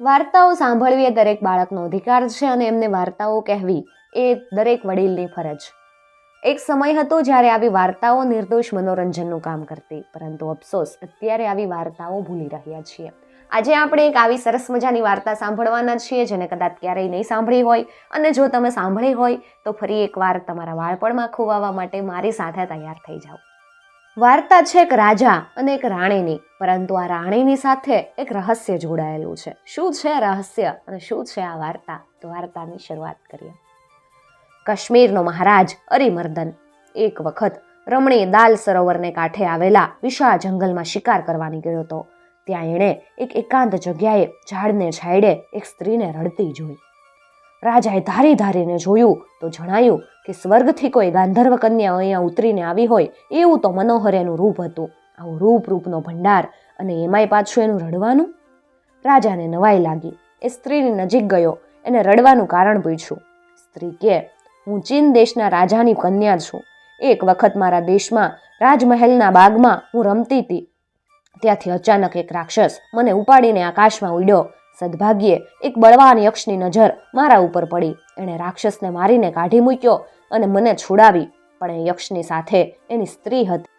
વાર્તાઓ સાંભળવી એ દરેક બાળકનો અધિકાર છે અને એમને વાર્તાઓ કહેવી એ દરેક વડીલની ફરજ. એક સમય હતો જ્યારે આવી વાર્તાઓ નિર્દોષ મનોરંજનનું કામ કરતી, પરંતુ અફસોસ અત્યારે આવી વાર્તાઓ ભૂલી રહ્યા છીએ. આજે આપણે એક આવી સરસ મજાની વાર્તા સાંભળવાના છીએ જેને કદાચ ક્યારેય નહીં સાંભળી હોય, અને જો તમે સાંભળી હોય તો ફરી એકવાર તમારા બાળપણમાં ખોવાવા માટે મારી સાથે તૈયાર થઈ જાઓ. વાર્તા છે એક રાજા અને એક રાણીની, પરંતુ આ રાણીની સાથે એક રહસ્ય જોડાયેલું છે. શું છે રહસ્ય અને શું છે આ વાર્તા? તો વાર્તાની શરૂઆત કરીએ. કાશ્મીરનો મહારાજ અરિમર્દન એક વખત રમણીય દાલ સરોવરને કાંઠે આવેલા વિશાળ જંગલમાં શિકાર કરવા નીકળ્યો હતો. ત્યાં એણે એક એકાંત જગ્યાએ ઝાડને છાંયડે એક સ્ત્રીને રડતી જોઈ. રાજાએ ધારી ધારીને જોયું તો જણાયું કે સ્વર્ગથી કોઈ ગાંધર્વ કન્યા અહીંયા ઉતરીને આવી હોય એવું તો મનોહર એનું રૂપ હતું. આવું રૂપનો ભંડાર, અને એમાંય પાછું એનું રડવાનું. રાજાને નવાઈ લાગી. એ સ્ત્રીની નજીક ગયો, એને રડવાનું કારણ પૂછ્યું. સ્ત્રી કે, હું ચીન દેશના રાજાની કન્યા છું. એક વખત મારા દેશમાં રાજમહેલના બાગમાં હું રમતી હતી. ત્યાંથી અચાનક એક રાક્ષસ મને ઉપાડીને આકાશમાં ઉડ્યો. સદભાગ્યે એક બળવાન યક્ષની નજર મારા ઉપર પડી. એણે રાક્ષસને મારીને કાઢી મૂક્યો અને મને છોડાવી. પણ એ યક્ષની સાથે એની સ્ત્રી હતી.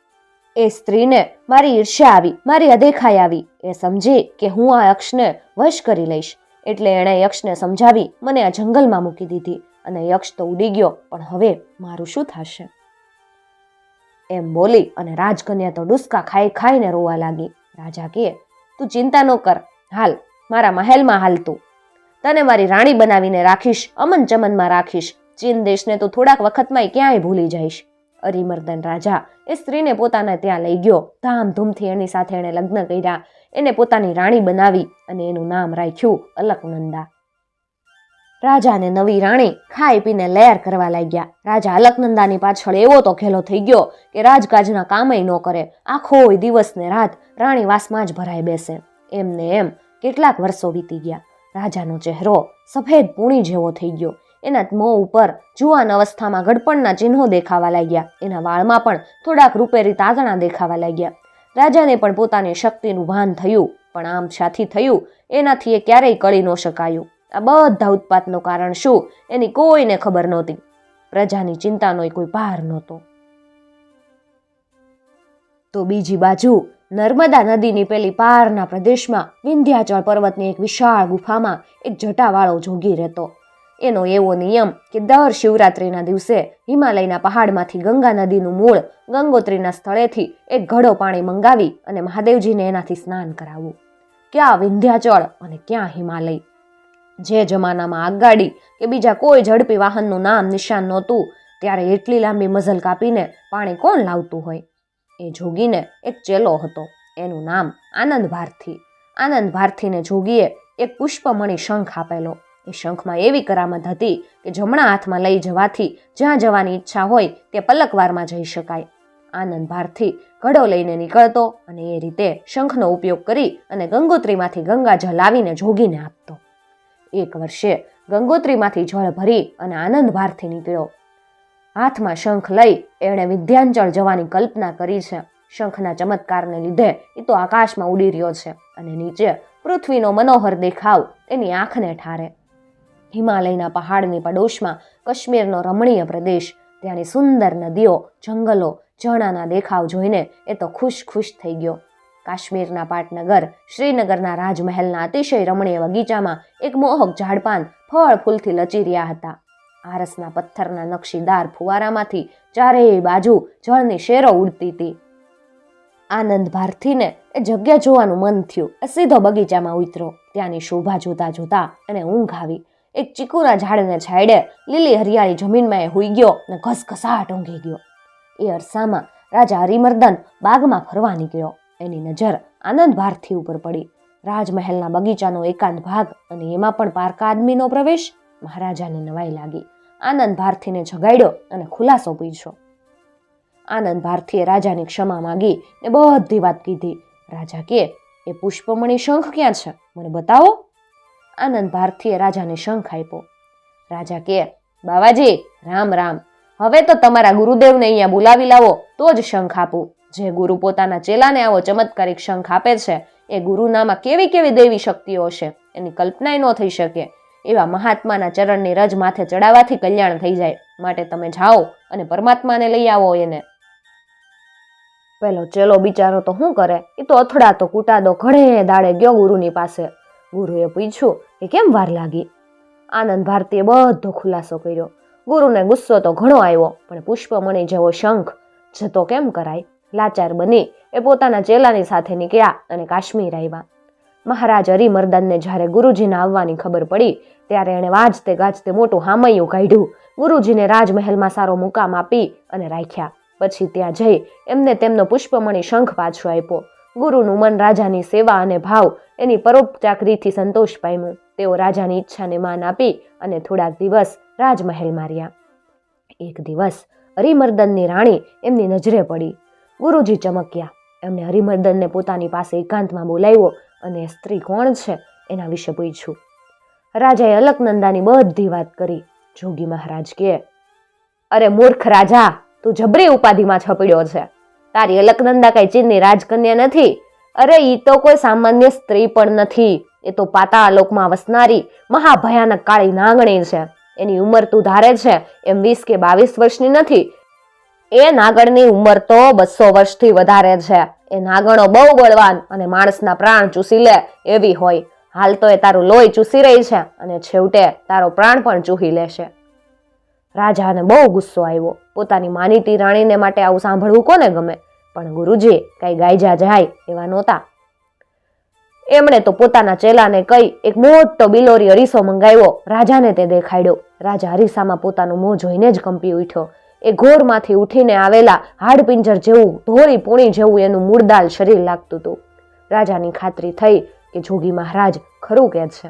એ સ્ત્રીને મારી ઈર્ષ્યા આવી, મારી અદેખાઈ આવી. એ સમજી કે હું આ યક્ષને વશ કરી લઈશ, એટલે એણે યક્ષને સમજાવી મને આ જંગલમાં મૂકી દીધી. અને યક્ષ તો ઉડી ગયો, પણ હવે મારું શું થશે? એમ બોલી અને રાજકન્યા તો ડુસકા ખાઈ ખાઈને રોવા લાગી. રાજા કહે, તું ચિંતા ન કર, હાલ મારા મહેલમાં હાલ. તું તને મારી રાણી બનાવીને રાખીશ, અમન ચમનમાં રાખીશ. ચીન દેશને તો થોડાક વખતમાં ક્યાંય ભૂલી જઈશ. અરિમર્દન રાજા એ સ્ત્રીને પોતાને ત્યાં લઈ ગયો. ધામધૂમથી એની સાથે એણે લગ્ન કર્યા. એને પોતાની રાણી બનાવી અને એનું નામ રાખ્યું અલકનંદા. રાજાને નવી રાણી ખાઈ પીને લહેર કરવા લાગ્યા. રાજા અલકનંદાની પાછળ એવો તો ઘેલો થઈ ગયો કે રાજકાજના કામય ન કરે. આખો દિવસ ને રાત રાણી વાસમાં જ ભરાઈ બેસે. એમને એમ કેટલાક વર્ષો વીતી ગયા. રાજાનો ચહેરો સફેદ પૂણી જેવો થઈ ગયો. એના મોં ઉપર જુવાન અવસ્થામાં ગડપણના ચિહ્નો દેખાવા લાગ્યા. એના વાળમાં પણ થોડાક રૂપેરી તાતણા દેખાવા લાગ્યા. રાજાને પણ પોતાની શક્તિનું ભાન થયું, પણ આમ શાથી થયું એનાથી એ ક્યારેય કળી ન શકાયું. આ બધા ઉત્પાતનું કારણ શું એની કોઈને ખબર નહોતી. પ્રજાની ચિંતાનો કોઈ ભાર નહોતો. તો બીજી બાજુ નર્મદા નદીની પેલી પારના પ્રદેશમાં વિંધ્યાચળ પર્વતની એક વિશાળ ગુફામાં એક જટાવાળો જોગી રહેતો. એનો એવો નિયમ કે દર શિવરાત્રિના દિવસે હિમાલયના પહાડમાંથી ગંગા નદીનું મૂળ ગંગોત્રીના સ્થળેથી એક ઘડો પાણી મંગાવી અને મહાદેવજીને એનાથી સ્નાન કરાવવું. ક્યાં વિંધ્યાચળ અને ક્યાં હિમાલય! જે જમાનામાં આગગાડી કે બીજા કોઈ ઝડપી વાહનનું નામ નિશાન નહોતું, ત્યારે એટલી લાંબી મઝલ કાપીને પાણી કોણ લાવતું હોય? એ જોગીને એક ચેલો હતો. એનું નામ આનંદ ભારથી. આનંદ ભારથીને જોગીએ એક પુષ્પમણી શંખ આપેલો. એ શંખમાં એવી કરામત હતી કે જમણા હાથમાં લઈ જવાથી જ્યાં જવાની ઈચ્છા હોય તે પલકવારમાં જઈ શકાય. આનંદ ભારથી ઘડો લઈને નીકળતો અને એ રીતે શંખનો ઉપયોગ કરી અને ગંગોત્રીમાંથી ગંગાજળ લાવીને જોગીને આપતો. એક વર્ષે ગંગોત્રીમાંથી જળ ભરી અને આનંદ ભારથી નીકળ્યો. હાથમાં શંખ લઈ એણે વિંધ્યાચળ જવાની કલ્પના કરી છે. શંખના ચમત્કારને લીધે એ તો આકાશમાં ઉડી રહ્યો છે અને નીચે પૃથ્વીનો મનોહર દેખાવ એની આંખને ઠારે. હિમાલયના પહાડની પડોશમાં કાશ્મીરનો રમણીય પ્રદેશ, ત્યાંની સુંદર નદીઓ, જંગલો, ઝરણાના દેખાવ જોઈને એ તો ખુશ થઈ ગયો. કાશ્મીરના પાટનગર શ્રીનગરના રાજમહેલના અતિશય રમણીય બગીચામાં એક મોહક ઝાડપાન ફળ ફૂલથી લચી રહ્યા હતા. આરસના પથ્થરના નકશીદાર ફુવારામાંથી ચારેય બાજુ જળની શેરો ઉડતી હતી. આનંદ ભારથીને એ જગ્યા જોવાનું મન થયું. એ સીધો બગીચામાં ઉતર્યો. ત્યાંની શોભા જોતા જોતા એને ઊંઘ આવી. એક ચીકુના ઝાડને છાંયડે લીલી હરિયાળી જમીનમાં એ હુઈ ગયો ને ઘસઘસાટ ઊંઘી ગયો. એ અરસામાં રાજા અરિમર્દન બાગમાં ફરવા નીકળ્યો. એની નજર આનંદ ભારથી ઉપર પડી. રાજમહેલના બગીચાનો એકાંત ભાગ અને એમાં પણ પારકા આદમીનો પ્રવેશ. મહારાજાને નવાઈ લાગી. આનંદ ભારથીને જગાડ્યો અને ખુલાસો પૂછ્યો. આનંદ ભારથીએ રાજાની ક્ષમા માંગી ને બધી વાત કીધી. રાજા કે, એ પુષ્પમણી શંખ ક્યાં છે? મને બતાવો. આનંદ ભારથીએ રાજાને શંખ આપ્યો. રાજા કે, બાવાજી રામ રામ, હવે તો તમારા ગુરુદેવને અહીંયા બોલાવી લાવો તો જ શંખ આપું. જે ગુરુ પોતાના ચેલાને આવો ચમત્કારિક શંખ આપે છે એ ગુરુનામાં કેવી કેવી દેવી શક્તિઓ છે એની કલ્પનાય ન થઈ શકે. એવા મહાત્માના ચરણની રજ માથે ચડાવવાથી કલ્યાણ થઈ જાય. માટે તમે જાઓ અને પરમાત્માને લઈ આવો એને. પેલો ચેલો બિચારો તો શું કરે, એ તો અથડાતો કૂટાદો ઘણે દાડે ગયો ગુરુની પાસે. ગુરુએ પૂછ્યું કે કેમ વાર લાગી. આનંદ ભારતીએ બધો ખુલાસો કર્યો. ગુરુને ગુસ્સો તો ઘણો આવ્યો, પણ પુષ્પમણી જેવો શંખ જતો કેમ કરાય. લાચાર બની એ પોતાના ચેલાની સાથે નીકળ્યા અને કાશ્મીર આવ્યા. મહારાજ હરિમર્દનને જ્યારે ગુરુજીને આવવાની ખબર પડી ત્યારે એણે વાજતે ગાજતે મોટું હામૈયું કાઢ્યું. ગુરુજીને રાજમહેલમાં સારો મુકામ આપી અને રાખ્યા. પછી ત્યાં જઈ એમને તેમનો પુષ્પમણી શંખ પાછો આપ્યો. ગુરુનું મન રાજાની સેવા અને ભાવ એની પરોપચાકરીથી સંતોષ પામ્યું. તેઓ રાજાની ઈચ્છાને માન આપી અને થોડાક દિવસ રાજમહેલમાં રહ્યા. એક દિવસ હરિમર્દનની રાણી એમની નજરે પડી. ગુરુજી ચમક્યા. એમને હરિમર્દનને પોતાની પાસે એકાંતમાં બોલાવ્યો અને સ્ત્રી કોણ છે એના વિશે પૂછ્યું. રાજાએ અલકનંદાની બધી વાત કરી. જોગી મહારાજ કહે, અરે મૂર્ખ રાજા, તું જબરી ઉપાધિમાં છપડ્યો છે. તારી અલકનંદા કઈ ચીનની રાજકન્યા નથી. અરે ઈ તો કોઈ સામાન્ય સ્ત્રી પણ નથી. એ તો પાતાળલોકમાં વસનારી મહાભયાનક કાળી નાગણી છે. એની ઉંમર તું ધારે છે એમ 20 કે 22 વર્ષની નથી. એ નાગણની ઉંમર તો 200 વર્ષથી વધારે છે. એ નાગણો બહુ બળવાન અને માણસના પ્રાણ ચૂસી લે એવી હોય. હાલ તો એ તારું લોહી ચૂસી રહી છે અને છેવટે તારો પ્રાણ પણ ચૂહી લેશે. રાજાને બહુ ગુસ્સો આવ્યો. પોતાની માનીતી રાણીને માટે આવું સાંભળવું કોને ગમે? પણ ગુરુજી કઈ ગાયજા જાય એવા નહોતા. એમણે તો પોતાના ચેલાને કહી એક મોટો બિલોરી અરીસો મંગાવ્યો. રાજાને તે દેખાડ્યો. રાજા અરીસામાં પોતાનું મોં જોઈને જ કંપી ઉઠ્યો. એ ઘોરમાંથી ઉઠીને આવેલા હાડપિંજર જેવું ધોળી પૂણી જેવું એનું મૂળદાલ શરીર લાગતું હતું. રાજાની ખાતરી થઈ કે જોગી મહારાજ ખરું કહે છે.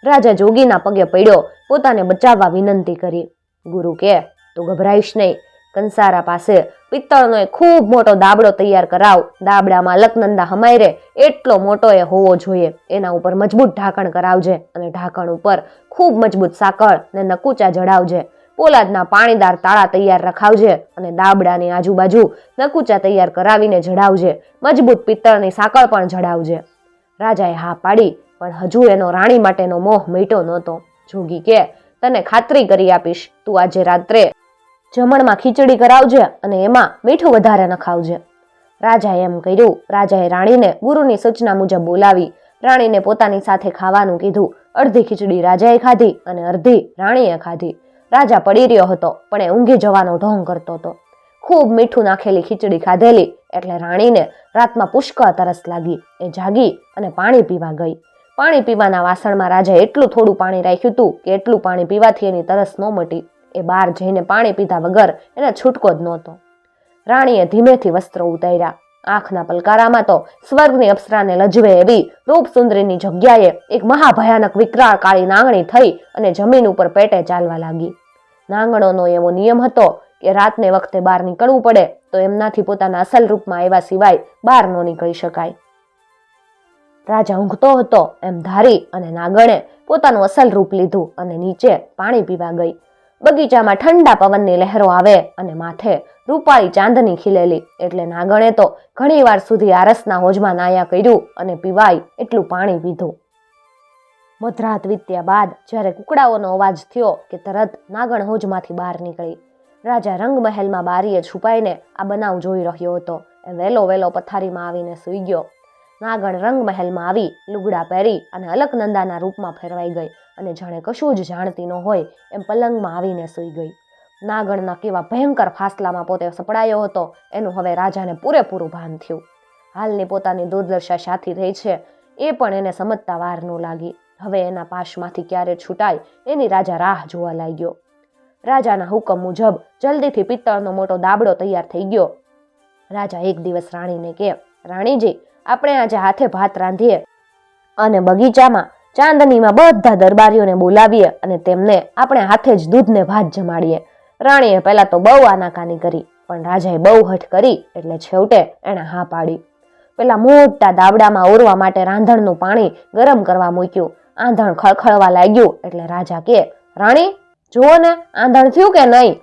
રાજા જોગીના પગે પડ્યો, પોતાને બચાવવા વિનંતી કરી. ગુરુ કે, તું ગભરાઈશ નહીં. કંસારા પાસે પિત્તળનો એક ખૂબ મોટો દાબડો તૈયાર કરાવ. દાબડામાં અલકનંદા હમાઈ રે એટલો મોટો એ હોવો જોઈએ. એના ઉપર મજબૂત ઢાંકણ કરાવજે અને ઢાંકણ ઉપર ખૂબ મજબૂત સાંકળ ને નકુચા જડાવજે. પોલાદના પાણીદાર તાળા તૈયાર રખાવજે અને દાબડાની આજુબાજુ નકુચા તૈયાર કરાવીને જડાવજે. મજબૂત પિત્તળની સાંકળ પણ જડાવજે. રાજાએ હા પાડી, પણ હજુ એનો રાણી માટેનો મોહ મીટો નહોતો. જોગી કે, તને ખાતરી કરી આપીશ, તું આજે રાત્રે જમણમાં ખીચડી કરાવજે અને એમાં મીઠું વધારે નખાવજે. રાજાએ એમ કર્યું. રાજાએ રાણીને ગુરુની સૂચના મુજબ બોલાવી. રાણીને પોતાની સાથે ખાવાનું કીધું. અડધી ખીચડી રાજાએ ખાધી અને અડધી રાણીએ ખાધી. રાજા પડી રહ્યો હતો, પણ એ ઊંઘી જવાનો ઢોંગ કરતો હતો. ખૂબ મીઠું નાખેલી ખીચડી ખાધેલી એટલે રાણીને રાતમાં પુષ્કળ તરસ લાગી. એ જાગી અને પાણી પીવા ગઈ. પાણી પીવાના વાસણમાં રાજાએ એટલું થોડું પાણી રાખ્યું હતું કે એટલું પાણી પીવાથી એની તરસ ન મટી. એ બહાર જઈને પાણી પીધા વગર એને છૂટકો જ નહોતો. રાણીએ ધીમેથી વસ્ત્રો ઉતાર્યા. આંખના પલકારામાં તો સ્વર્ગની અપ્સરાને લજવે એવી રૂપસુંદરીની જગ્યાએ એક મહાભયાનક વિકરાળ કાળી નાંગણી થઈ અને જમીન ઉપર પેટે ચાલવા લાગી. નાંગણોનો એવો નિયમ હતો કે રાતને વખતે બહાર નીકળવું પડે તો એમનાથી પોતાના અસલ રૂપમાં આવ્યા સિવાય બહાર ન નીકળી શકાય. રાજા ઊંઘતો હતો એમ ધારી અને નાગણે પોતાનું અસલ રૂપ લીધું અને નીચે પાણી પીવા ગઈ. બગીચામાં ઠંડા પવનની લહેરો આવે અને માથે રૂપાળી ચાંદની ખીલેલી એટલે નાગણે તો ઘણી વાર સુધી આરસના હોજમાં નાયા કર્યું અને પીવાય એટલું પાણી પીધું. મધરાત વીત્યા બાદ જ્યારે કુકડાઓનો અવાજ થયો કે તરત નાગણ હોજમાંથી બહાર નીકળી. રાજા રંગમહેલમાં બારીએ છુપાઈને આ બનાવ જોઈ રહ્યો હતો. એ વેલો પથારીમાં આવીને સૂઈ ગયો. નાગણ રંગમહેલમાં આવી લુગડા પહેરી અને અલકનંદાના રૂપમાં ફેરવાઈ ગઈ અને જાણે કશું જ જાણતી ન હોય એમ પલંગમાં આવીને સૂઈ ગઈ. નાગણના કેવા ભયંકર ફાસલામાં પોતે સપડાયો હતો એનું હવે રાજાને પૂરેપૂરું ભાન થયું. હાલની પોતાની દુર્દશા શાથી રહી છે એ પણ એને સમજતા વાર ન લાગી. હવે એના પાશમાંથી ક્યારે છૂટાય એની રાજા રાહ જોવા લાગ્યો. રાજાના હુકમ મુજબ જલ્દીથી પિત્તળનો મોટો દાબડો તૈયાર થઈ ગયો. રાજા એક દિવસ રાણીને કહે, રાણીજી, આપણે આજે હાથે ભાત રાંધીએ અને બગીચામાં ચાંદનીમાં બધા દરબારીઓને બોલાવીએ અને તેમને આપણે હાથે જ દૂધને ભાત જમાડીએ. રાણીએ પહેલા તો બહુ આનાકાની કરી, પણ રાજાએ બહુ હઠ કરી એટલે છેવટે એણે હા પાડી. પેલા મોટા દાબડામાં ઓરવા માટે રાંધણનું પાણી ગરમ કરવા મૂક્યું. આંધણ ખળખળવા લાગ્યું એટલે રાજા કહે, રાણી જુઓ ને આંધણ થયું કે નહીં?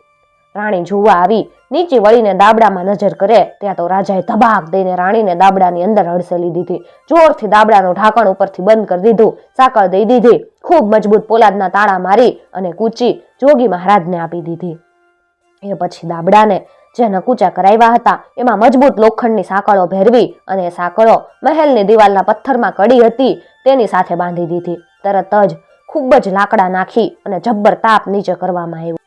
રાણી જોવા આવી નીચે વળીને દાબડામાં નજર કરે ત્યાં તો રાજાએ ધબાક દઈને રાણીને દાબડાની અંદર હડસેલી દીધી. જોરથી દાબડાનું ઢાંકણ ઉપરથી બંધ કરી દીધું. સાંકળ દઈ દીધી. ખૂબ મજબૂત પોલાદના તાળા મારી અને કૂચી જોગી મહારાજને આપી દીધી. એ પછી દાબડાને જે નકુચા કરાવ્યા હતા એમાં મજબૂત લોખંડની સાંકળો ભેરવી અને એ સાંકળો મહેલની દિવાલના પથ્થરમાં કડી હતી તેની સાથે બાંધી દીધી. તરત જ ખૂબ જ લાકડા નાખી અને જબ્બર તાપ નીચે કરવામાં આવ્યો.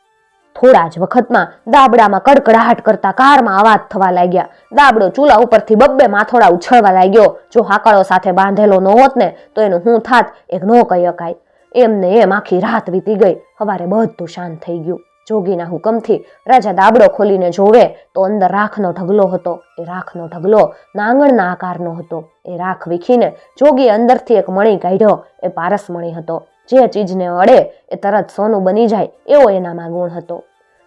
થોડા જ વખતમાં દાબડામાં કડકડાહટ કરતા કારમાં અવાજ થવા લાગ્યા. દાબડો ચૂલા ઉપરથી બબ્બે માથોડા ઉછળવા લાગ્યો. જો હાકળો સાથે બાંધેલો ન હોત ને તો એનું હું થાત એક ન કહી શકાય. એમને એમ આખી રાત વીતી ગઈ. સવારે બધું શાંત થઈ ગયું. જોગીના હુકમથી રાજા દાબડો ખોલીને જોવે તો અંદર રાખનો ઢગલો હતો. એ રાખનો ઢગલો નાંગણના આકારનો હતો. એ રાખ વીખીને જોગીએ અંદરથી એક મણી કાઢ્યો. એ પારસ મણી હતો. જે ચીજને અડે એ તરત સોનું બની જાય એવો એનામાં ગુણ હતો.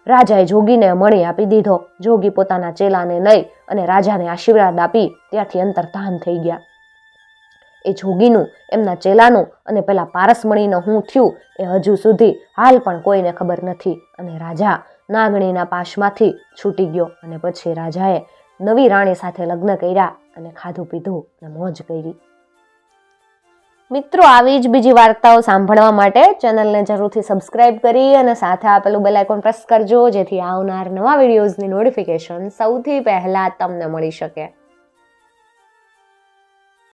રાજાએ જોગીને મણી આપી દીધો. જોગી પોતાના ચેલાને લઈ અને રાજાને આશીર્વાદ આપી ત્યાંથી અંતર્ધાન થઈ ગયા. એ જોગીનું, એમના ચેલાનું અને પેલા પારસમણીનું શું થયું એ હજુ સુધી હાલ પણ કોઈને ખબર નથી. અને રાજા નાગણીના પાશમાંથી છૂટી ગયો અને પછી રાજાએ નવી રાણી સાથે લગ્ન કર્યા અને ખાધું પીધું અને મોજ કરી. મિત્રો, આવી જ બીજી વાર્તાઓ સાંભળવા માટે ચેનલને જરૂરથી સબસ્ક્રાઇબ કરી અને સાથે આપેલું બેલ આઇકોન પ્રેસ કરજો જેથી આવનાર નવા વિડીયોઝની નોટિફિકેશન સૌથી પહેલા તમને મળી શકે.